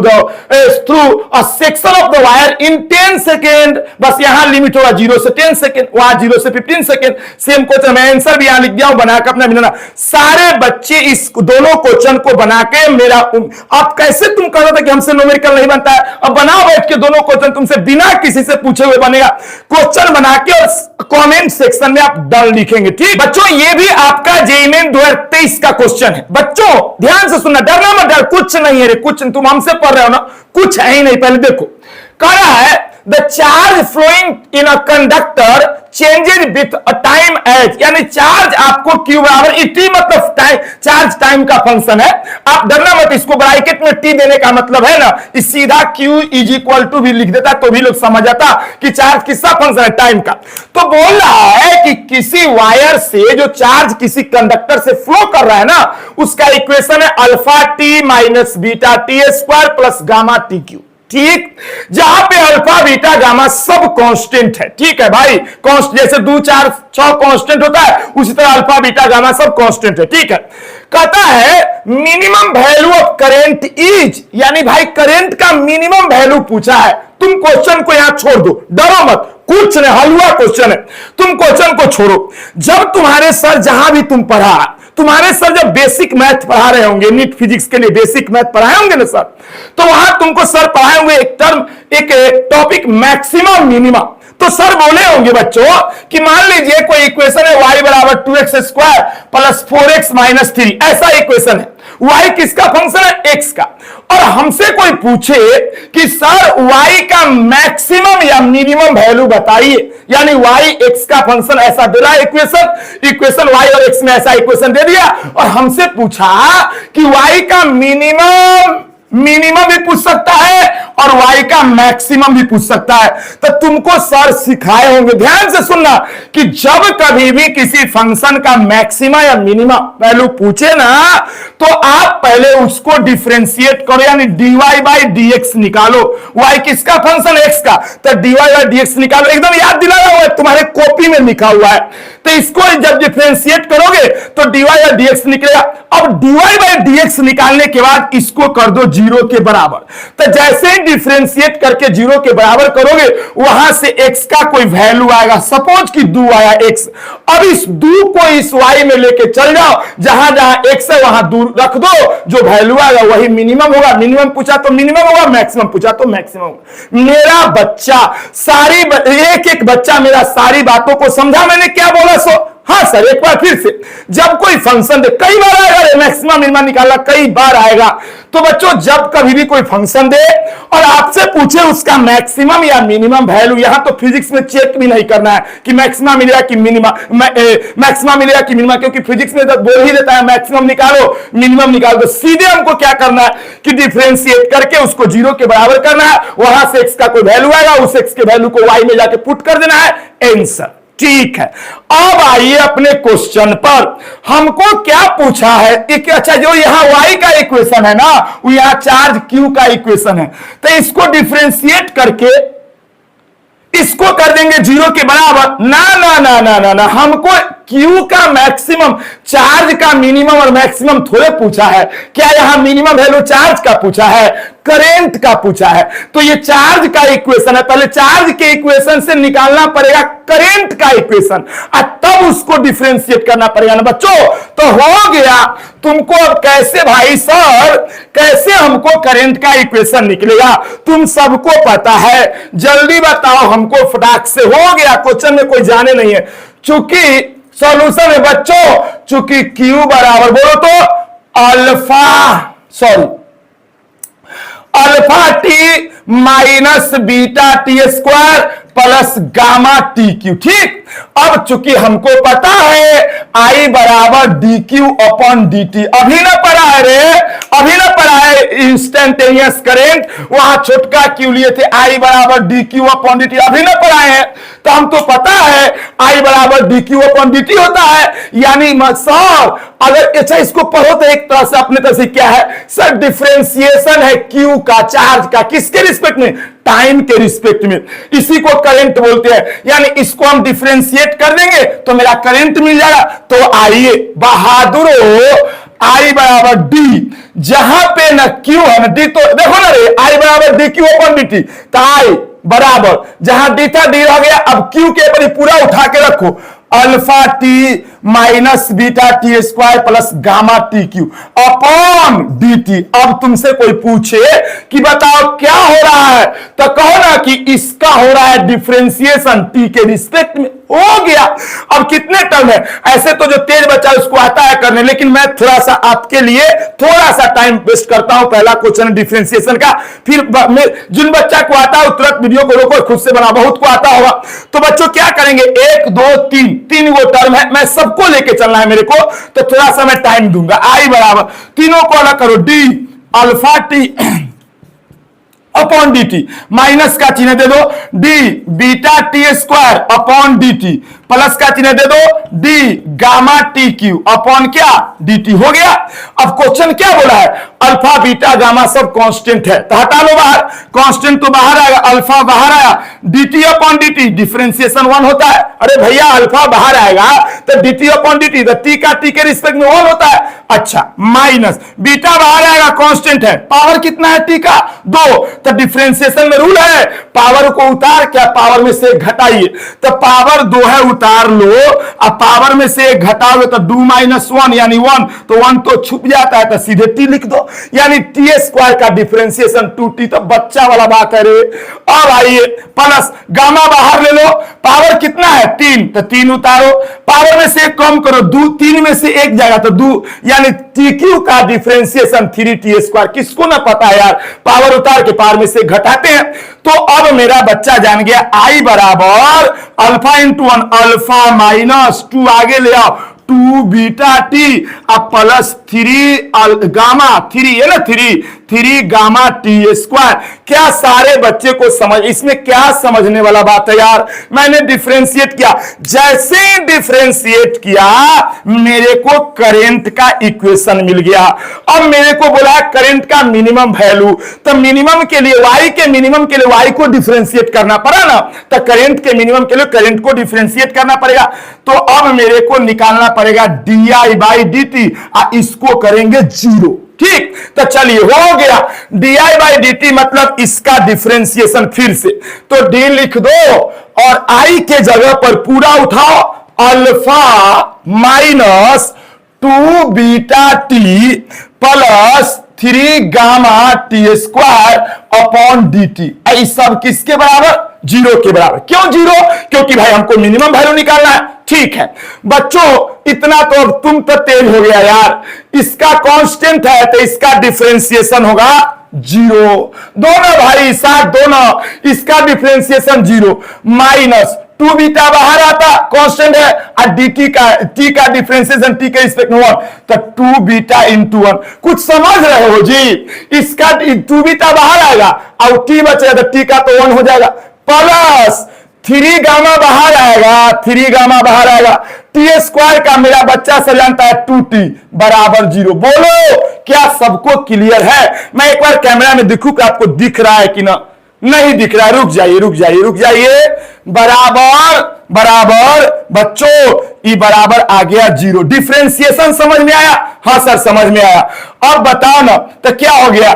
a section of the wire in 10 second. बस यहां लिमिट होगा 0 से 10 सेकेंड, वहां 0 से 15 सेकेंड। सेम क्वेश्चन, मैं आंसर भी यहां लिख दिया हूं, बनाकर अपना मिलाना। सारे बच्चे इस दोनों क्वेश्चन को बना के मेरा, अब कैसे तुम कह रहे थे कि हमसे न्यूमेरिकल नहीं बनता है, अब बनाओ बैठ के दोनों क्वेश्चन, तुमसे बिना किसी से पूछे हुए बनेगा क्वेश्चन बना के, और कमेंट सेक्शन में आप डन लिखेंगे। ठीक बच्चों, ये भी आपका जेईई मेन 2023 का क्वेश्चन है। बच्चों ध्यान से सुनना, डरना मत, डर कुछ नहीं है रे, कुछ तुम हमसे पढ़ रहे हो ना, कुछ है ही नहीं। पहले देखो कह रहा है the charge flowing in a conductor changes with a time as, यानी चार्ज आपको क्यू बराबर टी, मतलब टाइम, चार्ज टाइम का फंक्शन है। आप डरना मत, इसको ब्रैकेट में टी देने का मतलब है ना, इस सीधा क्यू इज इक्वल टू भी लिख देता तो भी लोग समझ जाता कि चार्ज किसका फंक्शन है, टाइम का। तो बोल रहा है कि किसी वायर से जो चार्ज किसी कंडक्टर से फ्लो कर रहा है ना, उसका इक्वेशन है alpha T minus beta t square plus gamma T Q. ठीक, जहां पे अल्फा बीटा गामा सब कांस्टेंट है। ठीक है भाई, जैसे 2 4 6 कांस्टेंट होता है, उसी तरह अल्फा बीटा गामा सब कांस्टेंट है। ठीक है, कहता है minimum value of current is, यानी भाई करंट का मिनिमम वैल्यू पूछा है। तुम क्वेश्चन को यहां छोड़ दो, डरो मत, कुछ नहीं, हलवा क्वेश्चन है, तुम क्वेश्चन को छोड़ो। जब तुम्हारे सर जहां भी तुम पढ़ा, तुम्हारे सर जब बेसिक मैथ पढ़ा रहे होंगे, नीट फिजिक्स के लिए बेसिक मैथ पढ़ाए होंगे ना सर, तो वहां तुमको सर पढ़ाए होंगे एक टर्म, एक टॉपिक मैक्सिमम मिनिमम। तो सर बोले होंगे बच्चों कि मान लीजिए कोई इक्वेशन है y बराबर 2x square plus 4x minus 3, ऐसा इक्वेशन है। y किसका फंक्शन है? x का। और हमसे कोई पूछे कि सर y का मैक्सिमम या मिनिमम वैल्यू बताइए, यानी y x का फंक्शन ऐसा दे रहा है, इक्वेशन y और x में ऐसा इक्वेशन दे दिया, और हमसे पूछा कि y का मिनिमम भी पूछ सकता है और y का मैक्सिमम भी पूछ सकता है। तो तुमको सर सिखाए होंगे, ध्यान से सुनना, कि जब कभी भी किसी फंक्शन का मैक्सिमम या मिनिमम वैल्यू पूछे ना, तो आप पहले उसको डिफरेंशिएट करो, यानी dy बाई dx निकालो। y किसका फंक्शन? x का, तो dy बाई dx निकालो। एकदम याद दिलाया हुआ है, तुम्हारे कॉपी में लिखा हुआ है। तो इसको जब डिफरेंशिएट करोगे तो dy बाई dx निकलेगा। अब dy बाई dx निकालने के बाद इसको कर दो 0 के बराबर। तो जैसे ही डिफरेंशिएट करके 0 के बराबर करोगे, वहां से x का कोई वैल्यू आएगा, सपोज कि 2 आया x। अब इस 2 को इस y में लेके चल जाओ, जहां जहां x है वहां दूर रख दो, जो वैल्यू आएगा वही मिनिमम होगा। मिनिमम पूछा तो मिनिमम होगा, मैक्सिमम पूछा तो मैक्सिमम होगा। मेरा बच्चा एक बच्चा मेरा सारी बातों को समझा, मैंने क्या बोला सो? हाँ सर, एक बार फिर से, जब कोई फंक्शन दे, कई बार आएगा मैक्सिमम मिनिमम निकालना, कई बार आएगा। तो बच्चों जब कभी भी कोई फंक्शन दे और आपसे पूछे उसका मैक्सिमम या मिनिमम वैल्यू, यहां तो फिजिक्स में चेक भी नहीं करना है कि मैक्सिमम मिलेगा कि मिनिमम, मैक्सिमम मिलेगा कि मिनिमम, क्योंकि फिजिक्स में जब बोल ही देता है मैक्सिमम निकालो मिनिमम निकालो, तो सीधे हमको क्या करना है कि डिफरेंशिएट करके उसको 0 के बराबर करना है। वहां से x का कोई वैल्यू आएगा, उस x के वैल्यू को y में जाके पुट कर देना है, आंसर। ठीक है, अब आइए अपने क्वेश्चन पर। हमको क्या पूछा है? अच्छा, जो यहां y का इक्वेशन है ना, वो यहां चार्ज q का इक्वेशन है। तो इसको डिफरेंशिएट करके इसको कर देंगे 0 के बराबर। ना ना ना ना ना ना, हमको Q का मैक्सिमम, चार्ज का मिनिमम और मैक्सिमम थोड़े पूछा है। क्या यहां मिनिमम वैल्यू चार्ज का पूछा है? करंट का पूछा है। तो ये चार्ज का इक्वेशन है, पहले चार्ज के इक्वेशन से निकालना पड़ेगा करंट का इक्वेशन, और तब उसको डिफरेंशिएट करना पड़ेगा ना बच्चों। तो हो गया तुमको। अब कैसे भाई सर, कैसे हमको करंट का इक्वेशन निकलेगा? तुम सबको पता है, जल्दी बताओ हमको, फटाक से। हो गया, क्वेश्चन में कोई जाने नहीं है। चूंकि सॉल्यूशन है बच्चों, चूंकि Q बराबर बोलो तो alpha T minus beta t square plus gamma T Q. ठीक, अब चूंकि हमको पता है I बराबर D Q upon D T, अभी ना पढ़ा है रे, अभी ना पढ़ा है इंस्टेंटेनियस करंट, वहां छोटका क्यू लिए थे, I बराबर D Q upon D T, अभी ना पढ़ाए हैं। तो हम तो पता है I बराबर D Q upon D T होता है, यानी सर अगर अच्छा इसको पढ़ो तो एक तरह से अपने तरह से क्या है सर, डिफरेंशिएशन है क्यू का, चार्ज का, किसके रिस्पेक्ट में? टाइम के रिस्पेक्ट में। इसी को करंट बोलते हैं, यानी इसको हम डिफरेंशिएट कर देंगे तो मेरा करंट मिल जाएगा। तो आइए बहादुरो, I बराबर डी, जहां पे ना क्यू है ना डी, तो देखो ना रे, I बराबर D Q upon D T, तो I बराबर जहां डी था डी रह गया, अब क्यू के ऊपर पूरा उठा के रखो, alpha T minus beta t square plus gamma T Q upon D T. अब तुमसे कोई पूछे कि बताओ क्या हो रहा है, तो कहो ना कि इसका हो रहा है डिफरेंशिएशन टी के रिस्पेक्ट में। हो गया। अब कितने टर्म है? ऐसे तो जो तेज बच्चा उसको आता है करने, लेकिन मैं थोड़ा सा आपके लिए थोड़ा सा टाइम वेस्ट करता हूं। पहला क्वेश्चन डिफरेंशिएशन का, फिर जिन बच्चा को आता है तुरंत वीडियो को रोको, खुद से बना, बहुत को आता होगा। तो बच्चों क्या करेंगे, 1 2 3 तीन वो टर्म है, मैं सबको लेके चलना है मेरे को, तो थोड़ा सा मैं टाइम दूंगा। I बराबर तीनों को अलग करो, D alpha T upon D T, minus का चिन्ह दे दो D beta t square upon D T, plus का चिन्ह दे दो D gamma T Q upon क्या डी टी। हो गया। अब क्वेश्चन क्या बोला है, अल्फा बीटा गामा सब कांस्टेंट है तो हटा लो बाहर, कांस्टेंट तो बाहर आएगा, अल्फा बाहर आया, dt अपॉन dt डिफरेंशिएशन 1 होता है। अरे भैया अल्फा बाहर आएगा तो dt अपॉन dt तो t का t के रिस्पेक्ट में 1 होता है। अच्छा माइनस बीटा बाहर आएगा, कांस्टेंट है, पावर कितना है t का 2, तो डिफरेंशिएशन में रूल है पावर को उतार क्या पावर में से घटाइए, तो पावर 2 है उतार लो, अब पावर में से घटाओगे तो 2 - 1 यानी 1, तो 1 तो छुप जाता है तो सीधे t लिख दो, यानी टी स्क्वायर का डिफरेंशिएशन 2t, तो बच्चा वाला बात है रे। अब आइए प्लस गामा बाहर ले लो, पावर कितना है 3, तो 3 उतारो, पावर में से कम करो 2, 3 में से 1 जाएगा तो 2, यानी टी क्यू का डिफरेंशिएशन 3t स्क्वायर। किसको ना पता है यार, पावर उतार के पावर में से घटाते हैं। तो अब मेरा बच्चा जान गया I बराबर अल्फा इंटू 1 अल्फा माइनस 2 आगे ले आओ 2 बीटा टी अब प्लस 3 गामा 3 है ना 3 गामा टी स्क्वायर। क्या सारे बच्चे को समझ, इसमें क्या समझने वाला बात है यार, मैंने डिफरेंशिएट किया, जैसे ही डिफरेंशिएट किया मेरे को करंट का इक्वेशन मिल गया। अब मेरे को बोला करंट का मिनिमम वैल्यू, तो मिनिमम के लिए y के मिनिमम के लिए y को डिफरेंशिएट करना पड़ा ना, तो करंट के मिनिमम के लिए करंट को डिफरेंशिएट करना पड़ेगा। तो अब मेरे को निकालना पड़ेगा डी बाई डी टी, इसको करेंगे 0। ठीक, तो चलिए हो गया डी बाई डी टी, मतलब इसका डिफरेंशिएशन फिर से, तो डी लिख दो और आई के जगह पर पूरा उठाओ alpha minus 2 beta T plus 3 gamma T square upon D T. सब किसके बराबर 0 के बराबर। क्यों 0? क्योंकि भाई हमको मिनिमम वैल्यू निकालना है। ठीक है बच्चों, इतना तो अब तुम तो तेज हो गया यार, इसका कांस्टेंट है तो इसका डिफरेंशिएशन होगा 0, दोनों भाई साथ दोनों, इसका डिफरेंशिएशन 0 माइनस 2 बीटा बाहर आता कांस्टेंट है और dt का t का डिफरेंशिएशन t के रिस्पेक्ट में 1, तो 2 बीटा इंटू 1। कुछ समझ रहे हो जी, इसका 2 बीटा बाहर आएगा और t बचेगा तो t का तो 1 हो जाएगा, प्लस 3 गामा बाहर आएगा, 3 गामा बाहर आएगा, टी स्क्वायर का मेरा बच्चा सब जानता है 2t बराबर 0। बोलो क्या सबको क्लियर है? मैं एक बार कैमरा में दिखूं कि आपको दिख रहा है कि ना, नहीं दिख रहा है, रुक जाइए, बराबर बराबर बच्चों ई बराबर आ गया 0। डिफरेंशिएशन समझ में आया? हाँ सर समझ में आया। अब बताओ ना तो क्या हो गया,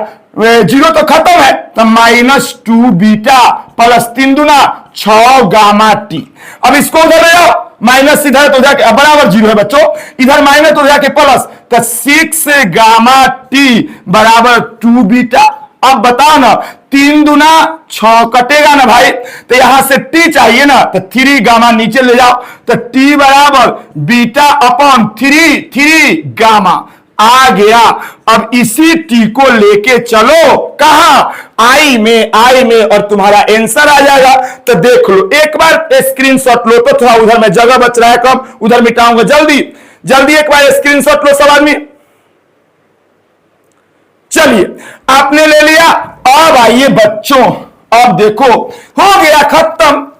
0 तो खत्म है, तो -2 बीटा प्लस 3 दूना 6 गामा टी। अब इसको उधर ले आओ, माइनस इधर तो जाके बराबर 0 है बच्चों, इधर माइनस तो जाके प्लस, तो 6 गामा टी बराबर 2 बीटा। अब बताओ ना 3 दूना 6 कटेगा ना भाई, तो यहां से t चाहिए ना, तो 3 गामा नीचे ले जाओ, तो t बराबर बीटा अपॉन 3 गामा आ गया। अब इसी t को लेके चलो कहां आई में और तुम्हारा आंसर आ जाएगा। तो देख लो एक बार स्क्रीनशॉट लो, तो थोड़ा उधर में जगह बच रहा है कम, उधर मिटाऊंगा, जल्दी एक बार स्क्रीनशॉट लो सब आदमी। चलिए आपने ले लिया। अब आइए बच्चों, अब देखो हो गया खत्म।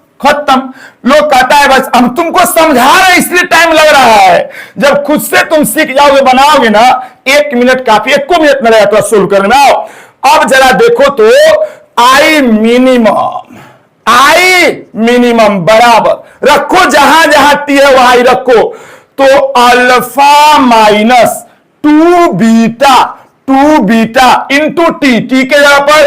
लोग कहता है बस हम तुमको समझा रहे इसलिए टाइम लग रहा है, जब खुद से तुम सीख जाओगे बनाओगे ना 1 मिनट काफी, 1 मिनट में रहेगा तो सोल्व करने में। आओ अब जरा देखो तो आई मिनिमम बराबर रखो, जहां जहां टी है वहां ही रखो, तो alpha minus 2 beta into T के जगह पर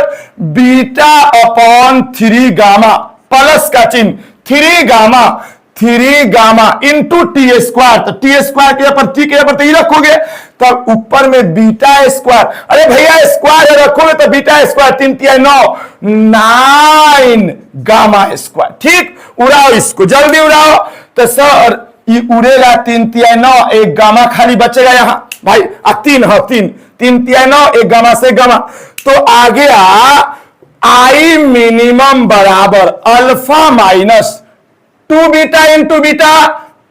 बीटा अपॉन 3 गामा प्लस का चिन्ह 3 गामा इंटू टी स्क्वायर, तो टी स्क्वायर के ऊपर टी के ऊपर तो ही रखोगे, तब ऊपर में बीटा स्क्वायर। अरे भैया स्क्वायर रखोगे तो बीटा स्क्वायर 3 × 9 गामा स्क्वायर। ठीक, उड़ाओ इसको, जल्दी उड़ाओ। तो सर ये उड़ेगा 3 × 9, एक गामा खाली बचेगा यहां भाई, 3 × 9 एक गामा से गामा, तो आ गया आई मिनिमम बराबर alpha minus 2 beta into beta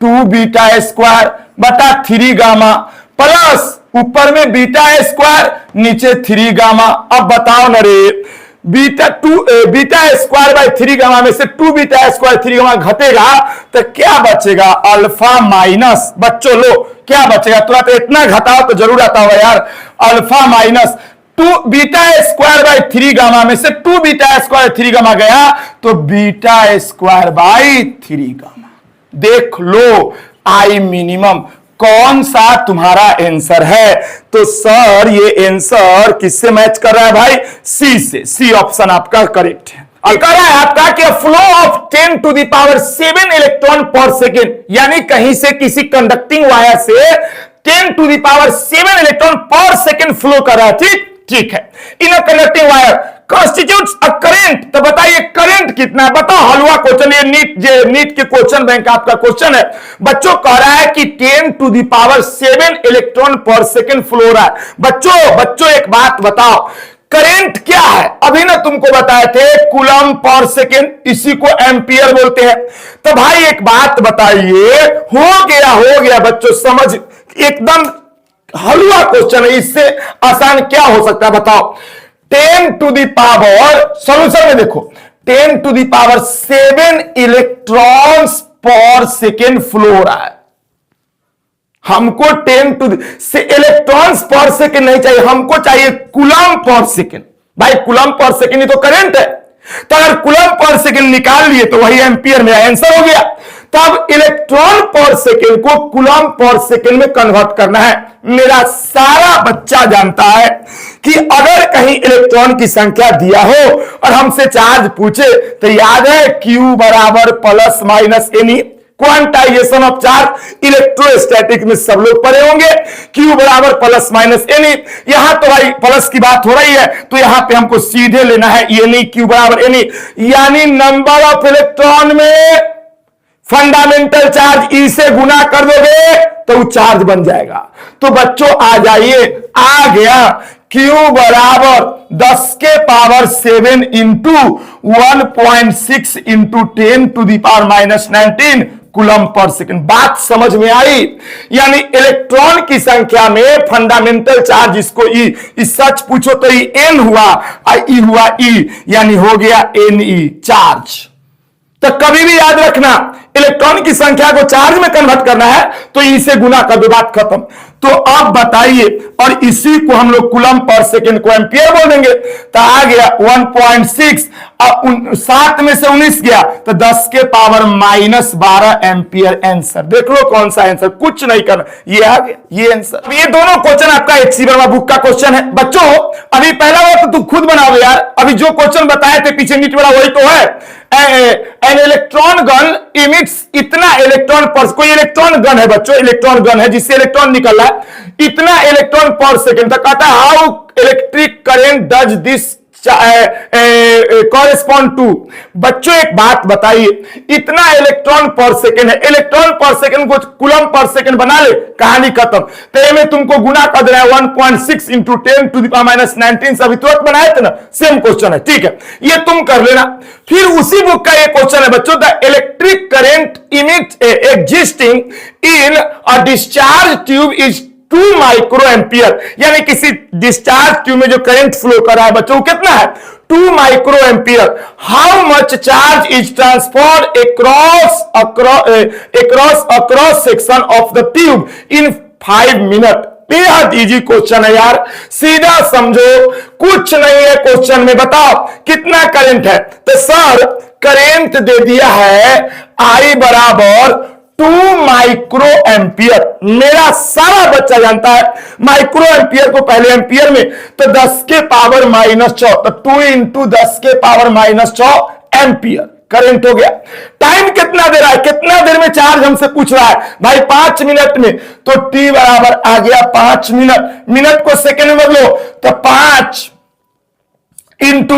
2 beta square बटा 3 गामा प्लस ऊपर में बीटा स्क्वायर नीचे 3 गामा। अब बताओ न रे, बीटा स्क्वायर बाई 3 गामा में से 2 बीटा स्क्वायर 3 गामा घटेगा तो क्या बचेगा? अल्फा माइनस, बच्चों लो क्या बचेगा? तुरंत इतना घटाओ तो जरूर आता होगा यार। Alpha minus 2 beta square by 3 gamma में से 2 बीटा स्क्वायर 3 गामा गया तो बीटा स्क्वायर बाई 3 गामा। देख लो आई मिनिमम कौन सा तुम्हारा आंसर है? तो सर ये आंसर किससे मैच कर रहा है भाई? सी से। सी ऑप्शन आपका करेक्ट है। और कह रहा है आपका कि flow of 10 to the power 7 electron per second, यानी कहीं से किसी कंडक्टिंग वायर से 10 to the power 7 electron per second flow कर रहा है। ठीक है। In a conducting wire constitutes a current. तो बताइए करंट कितना है? बताओ हलवा क्वेश्चन, ये नीट के क्वेश्चन बैंक आपका क्वेश्चन है। बच्चों कह रहा है कि 10 to the power 7 electron per second flow रहा है। बच्चों एक बात बताओ, करंट क्या है? अभी ना तुमको बताए थे कूलम पर सेकेंड, इसी को एम्पियर बोलते हैं। तो भाई एक बात बताइए, हो गया बच्चों, समझ एकदम हलवा क्वेश्चन है, इससे आसान क्या हो सकता है बताओ? 10 टू द पावर, सॉल्यूशन में देखो, 10 टू द पावर 7 इलेक्ट्रॉन्स पर सेकेंड फ्लो हो रहा है। हमको 10 टू से इलेक्ट्रॉन्स पर सेकेंड नहीं चाहिए, हमको चाहिए कूलम पर सेकेंड। भाई कूलम पर सेकेंड ही तो करंट है, तो अगर कूलम पर सेकेंड निकाल लिए तो वही एम्पियर में आंसर हो गया। तब इलेक्ट्रॉन पर सेकेंड को कूलम पर सेकेंड में कन्वर्ट करना है। मेरा सारा बच्चा जानता है कि अगर कहीं इलेक्ट्रॉन की संख्या दिया हो और हमसे चार्ज पूछे तो याद है Q बराबर plus minus any, quantization of charge electrostatic में सब लोग पढ़े होंगे। Q बराबर प्लस माइनस एनी, यहां तो भाई प्लस की बात हो रही है तो यहां पे हमको सीधे लेना है एनी, Q बराबर एनी, यानी नंबर ऑफ इलेक्ट्रॉन में फंडामेंटल चार्ज ई से गुना कर दोगे तो चार्ज बन जाएगा। तो बच्चों आ जाइए, आ गया Q बराबर 10 के power 7 into 1.6 into 10 to the power minus 19 coulomb per second. बात समझ में आई? यानी इलेक्ट्रॉन की संख्या में फंडामेंटल चार्ज, इसको ई, सच पूछो तो ई एन हुआ और ई हुआ ई, यानी हो गया एन ई चार्ज। तो कभी भी याद रखना, इलेक्ट्रॉन की संख्या को चार्ज में कन्वर्ट करना है तो ई से गुना कर दो, बात खत्म। तो अब बताइए, और इसी को हम लोग कूलम पर सेकेंड को एम्पियर बोल देंगे। तो आ गया 1.6, 7 में से 19 गया तो 10 के पावर माइनस 12 एम्पियर आंसर। देख लो कौन सा आंसर, कुछ नहीं करना, ये आ गया ये आंसर। ये दोनों क्वेश्चन आपका एक सी वर्मा बुक का क्वेश्चन है। बच्चों अभी पहला वाला तो तू खुद बनाओ यार, अभी जो क्वेश्चन बताए थे पीछे नीट वाला वही तो है। एन इलेक्ट्रॉन गन इमिट्स इतना इलेक्ट्रॉन पर, कोई इलेक्ट्रॉन गन है बच्चों, इलेक्ट्रॉन गन है जिससे इलेक्ट्रॉन निकल रहा है, इतना इलेक्ट्रॉन पर सेकेंड तक। कहता है how electric current does this correspond to. बच्चों एक बात बताइए, इतना इलेक्ट्रॉन पर सेकेंड है, इलेक्ट्रॉन पर सेकेंड को कूलम पर सेकेंड बना ले, कहानी खत्म। तो में तुमको गुना कर देना है 1.6 into 10 to the power minus 19, सभी तुरंत बनाए थे ना, सेम क्वेश्चन है, ठीक है, ये तुम कर लेना। फिर उसी बुक का ये क्वेश्चन है बच्चों, the electric current emit existing in a discharge tube is 2 micro ampere, यानी किसी डिस्चार्ज ट्यूब में जो करंट फ्लो कर रहा है बच्चों कितना है? 2 micro ampere. How much charge is transferred across section of the tube in 5 minute. बेहद इजी क्वेश्चन है यार, सीधा समझो, कुछ नहीं है क्वेश्चन में। बताओ कितना करंट है? तो सर करंट दे दिया है आई बराबर 2 माइक्रो एम्पियर। मेरा सारा बच्चा जानता है माइक्रो एम्पियर को पहले एम्पियर में, तो 10 के पावर माइनस 6, तो 2 इंटू 10 के पावर माइनस 6 एम्पियर करंट हो गया। टाइम कितना दे रहा है, कितना देर में चार्ज हमसे पूछ रहा है भाई? 5 मिनट में, तो टी बराबर आ गया 5 मिनट। मिनट को सेकेंड में बदलो तो 5 इंटू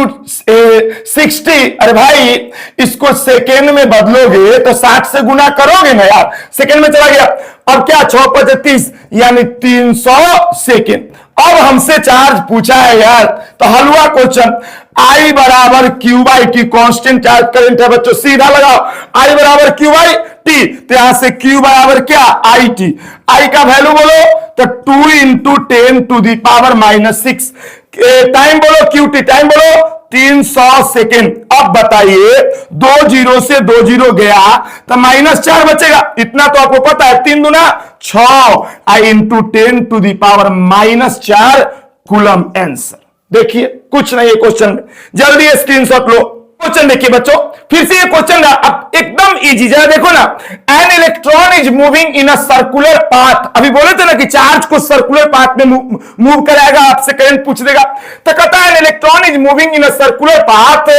60, अरे भाई इसको सेकेंड में बदलोगे तो 60 से गुना करोगे ना यार, सेकेंड में चला गया। अब क्या 6 × 5 = 30, यानी 300 सेकेंड। अब हमसे चार्ज पूछा है यार, तो हलवा क्वेश्चन, आई बराबर Q by T, constant charge current है बच्चों, सीधा लगाओ, आई बराबर क्यू बाई टी, तो यहां से क्यू बराबर क्या? I T. आई का वैल्यू बोलो तो 2 into 10 to the power minus 6। Time बोलो, क्यू टी टाइम बोलो 300 सेकेंड। अब बताइए 2 जीरो से 2 जीरो गया तो -4 बचेगा, इतना तो आपको पता है। 3 दूना 6 I into 10 to the power -4 coulomb answer. देखिए कुछ नहीं है क्वेश्चन में, जल्दी स्क्रीनशॉट लो। क्वेश्चन देखिए बच्चों, फिर से ये क्वेश्चन अब एकदम इजी, जरा देखो ना। N electron is moving in a circular path. अभी बोले थे ना कि चार्ज को सर्कुलर पाथ में मूव कराएगा, आपसे करंट पूछ देगा। तो कहता है an electron is moving in a circular path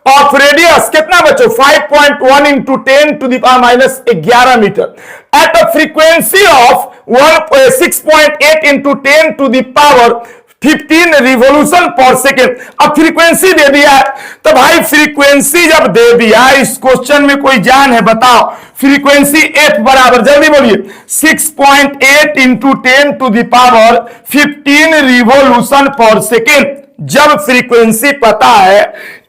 of radius कितना बच्चों 5.1 into 10 to the power -11 metre at a frequency of 6.8 into 10 to the power 15 revolution per second. अब फ्रीक्वेंसी दे दिया है, तो भाई फ्रीक्वेंसी जब दे दिया, इस क्वेश्चन में कोई जान है बताओ। फ्रीक्वेंसी f बराबर, जल्दी बोलिए, 6.8 into 10 to the power 15 revolution per second. जब फ्रीक्वेंसी पता है,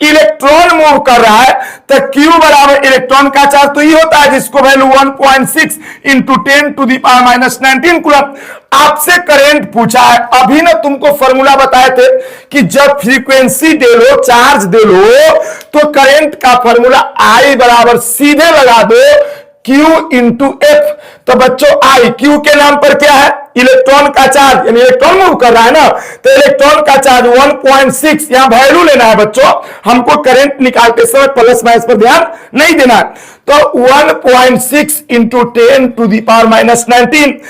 इलेक्ट्रॉन मूव कर रहा है, तो Q बराबर इलेक्ट्रॉन का चार्ज तो ये होता है जिसको value 1.6 into 10 to the power -19 coulomb. आपसे करंट पूछा है, अभी ना तुमको फॉर्मूला बताए थे कि जब फ्रीक्वेंसी दे लो, चार्ज दे लो, तो करंट का फॉर्मूला I बराबर सीधे लगा दो Q इंटू एफ। तो बच्चों I Q के नाम पर क्या है, इलेक्ट्रॉन का चार्ज, यानी इलेक्ट्रॉन मूव कर रहा है ना, तो इलेक्ट्रॉन का चार्ज 1.6, यहां वैल्यू लेना है बच्चों, हमको करंट निकालते समय प्लस माइनस पर ध्यान नहीं देना है। तो 1.6 into 10 to the power -19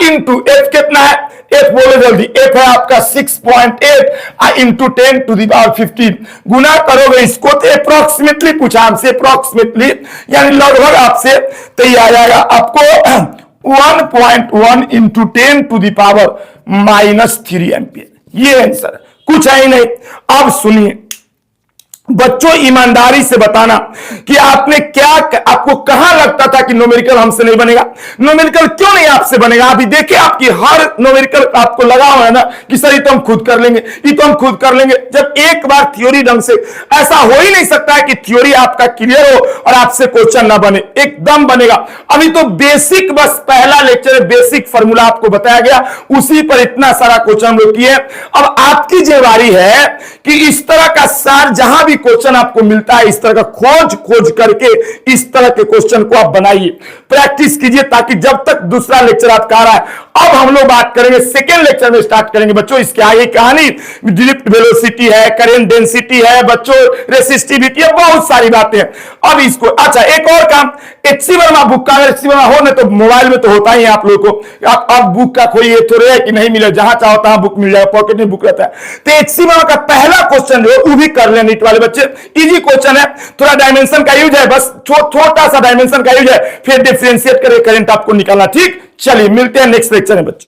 into F कितना है, एफ बोलो जल्दी, एफ है आपका 6.8 इंटू 10 टू दी पावर 15। गुना करोगे इसको तो अप्रोक्सीमेटली पूछा हमसे, अप्रोक्सीमेटली यानी लगभग आपसे, तो ये आ जाएगा आपको 1.1 into 10 to the power -3 ampere. ये आंसर, कुछ है ही नहीं। अब सुनिए बच्चों, ईमानदारी से बताना कि आपने क्या, आपको कहां लगता था कि न्यूमेरिकल हमसे नहीं बनेगा। न्यूमेरिकल क्यों नहीं आपसे बनेगा। अभी देखिए आपकी हर न्यूमेरिकल आपको लगा हुआ है ना कि सर ये तो हम खुद कर लेंगे, ये तो हम खुद कर लेंगे। जब एक बार थ्योरी ढंग से, ऐसा हो ही नहीं सकता है कि थ्योरी आपका क्लियर हो और आपसे क्वेश्चन ना बने, एकदम बनेगा। अभी तो बेसिक, बस पहला लेक्चर बेसिक फॉर्मूला आपको बताया गया, उसी पर इतना सारा क्वेश्चन हम लोग किए। अब आपकी जिम्मेदारी है कि इस तरह का सार, जहां भी क्वेश्चन आपको मिलता है, इस तरह का खोज करके इस तरह के क्वेश्चन को आप बनाइए, प्रैक्टिस कीजिए, ताकि जब तक दूसरा लेक्चर आपका आ रहा है। अब हम लोग बात करेंगे, सेकेंड लेक्चर में स्टार्ट करेंगे बच्चों, इसके आगे कहानी ड्रिफ्ट वेलोसिटी है, करंट डेंसिटी है बच्चों, रेसिस्टिविटी है, बहुत सारी बातें हैं। अब इसको, अच्छा एक और काम, एचसी वर्मा बुक का, अगर एचसी वर्मा हो ना तो मोबाइल में तो होता ही है आप लोगों को, आप बुक का कोई ये थोड़े है कि नहीं मिले, जहां चाहो तहां बुक मिल जाएगा, पॉकेट में बुक रहता है। तो एचसी वर्मा का पहला क्वेश्चन जो वो भी कर ले नीट वाले बच्चे, इजी क्वेश्चन है, थोड़ा डायमेंशन का यूज है, बस छोटा सा डायमेंशन का यूज है, फिर डिफरेंशिएट करके करंट आपको निकालना। ठीक, चलिए मिलते हैं नेक्स्ट लेक्चर में बच्चे।